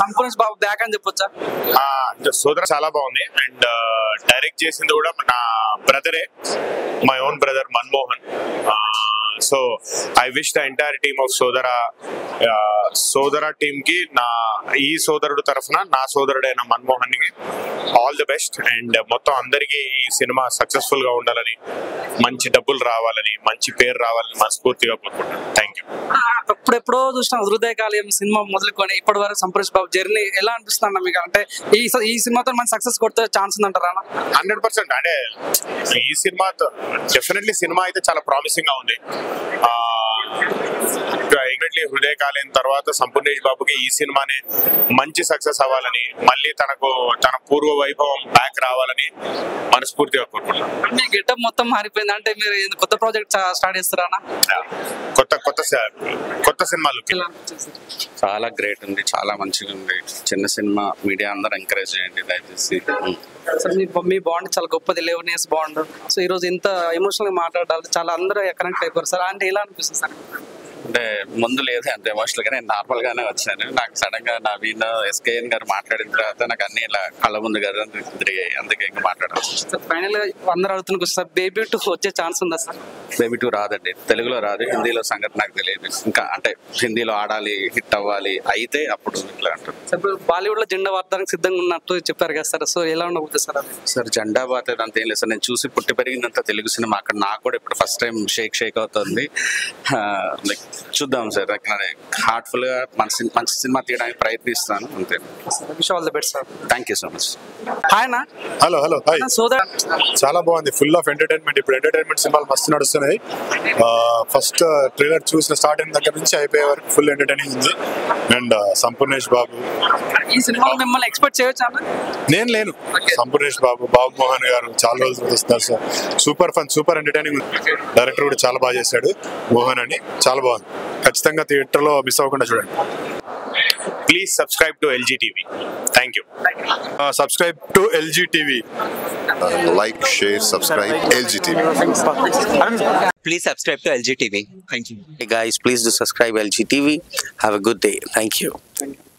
సంపూర్ణ బాబు back అని చెప్పొచ్చా? సోదర చాలా బాగుంది అండ్ డైరెక్ట్ చేసింది కూడా నా బ్రదరే, my own brother Manmohan. So I wish the entire team of Sodara team కి ఈ సోదరుడు తరఫున నా సోదరుడైన మన్మోహన్ కి ఆల్ ది బెస్ట్. అండ్ మొత్తం అందరికీ ఈ సినిమా సక్సెస్ఫుల్ గా ఉండాలని, మంచి డబ్బులు రావాలని, మంచి పేరు రావాలని మనస్ఫూర్తిగా కోరుకుంటున్నాను. Thank you. ఎప్పుడెప్పుడో చూసిన హృదయకాలయం సినిమా మొదలుకొని ఇప్పటి వరకు సంపూర్ణ బాబు జర్నీ ఎలా అనిపిస్తుంది మీకు? అంటే ఈ సినిమాతో మన సక్సెస్ కొట్టే ఛాన్స్ ఉందంటారా? 100%. అంటే ఈ సినిమాతో డెఫినెట్లీ సినిమా అయితే చాలా ప్రామిసింగ్ గా ఉంది. హృదయకాలం తర్వాత సంపూర్ణేష్ బాబుకి ఈ సినిమానే మంచి సక్సెస్ అవ్వాలని, మళ్ళీ తన పూర్వ వైభవం బ్యాక్ రావాలని మనస్ఫూర్తిగా కోరుకుంటున్నాను. మీ గెటప్ మొత్తం మారిపోయింది అంటే మీరు కొత్త ప్రాజెక్ట్ స్టార్ట్ చేస్తారా? కొత్త సినిమాలు చాలా గ్రేట్ ఉంది, చాలా మంచిగా ఉంది. చిన్న సినిమా, మీడియా అందరూ ఎంకరేజ్ చేయండి దయచేసి. సార్ మీ బాండ్ చాలా గొప్పది, 11 years బాండ్. సో ఈ రోజు ఇంత ఎమోషనల్ గా మాట్లాడాలి, చాలా అందరూ కనెక్ట్ అయిపోయారు సార్. అంటే ఎలా అనిపిస్తుంది సార్? అంటే ముందు లేదు అంత ఎమోషనల్ గా, నేను నార్మల్ గానే వచ్చాను. నాకు సడన్ గా నవీన్ ఎస్కేఎన్ గారు మాట్లాడిన తర్వాత నాకు అన్ని ఇలా కళ్ళ ముందు గారు తిరిగాయి, అందుకే ఇంకా మాట్లాడాలి. ఫైనల్ గా అందరూ అడుగుతున్న సార్, బేబీ 2 వచ్చే ఛాన్స్ ఉందా సార్? బేబీ 2 రాదండి, తెలుగులో రాదు, హిందీలో సంగతి నాకు తెలియదు. ఇంకా అంటే హిందీలో ఆడాలి, హిట్ అవ్వాలి, అయితే అప్పుడు ఇట్లా అంటారు. ఇప్పుడు బాలీవుడ్ లో జెండా వార్తడానికి సిద్ధంగా ఉన్నట్టు చెప్పారు కదా సార్, సో ఎలా ఉండబోతుంది సార్? సార్ జెండా బాత్ అంత ఏం లేదు సార్, నేను చూసి పుట్టి పెరిగినంత తెలుగు సినిమా అక్కడ నాకు కూడా ఇప్పుడు ఫస్ట్ టైం షేక్ అవుతుంది. లైక్ చూద్దాం సార్, హార్ట్ఫుల్ గా మంచి సినిమా తీయడానికి ప్రయత్నిస్తాను అంతే. Wish all the best sir. Thank you so much. Hi అన్న. Hello hi. సోదర్ చాలా బాగుంది, ఫుల్ ఆఫ్ ఎంటర్టైన్మెంట్. ఇప్పుడు ఎంటర్టైన్మెంట్ సినిమాలు మస్తు నడుస్తున్నాయి. ఫస్ట్ ట్రైలర్ చూసిన స్టార్ట్ అయిన దగ్గర నుంచి అయిపోయే వరకు ఫుల్ ఎంటర్టైనింగ్ ఉంది. అండ్ సంపూర్ణేష్ బాబు ఈ సినిమాలో మిమ్మల్ని ఎక్స్పెక్ట్ చేయొచ్చు అన్న? నేను లేను, సంపూర్ణేష్ బాబు, బాబు మోహన్ గారు చాలా రోజులు వస్తున్నారు sir. Super fun, super entertaining. Director కూడా చాలా బాగా చేశాడు, మోహన్ అని. చాలా బాగుంది, ఖచ్చితంగా థియేటర్ లో మిస్ అవ్వకుండా చూడండి. Please subscribe to LG TV. Thank you. Subscribe to LG TV. Like, share, subscribe LG TV. Please subscribe to LG TV. Thank you. Hey guys, please do subscribe LG TV. Have a good day. Thank you.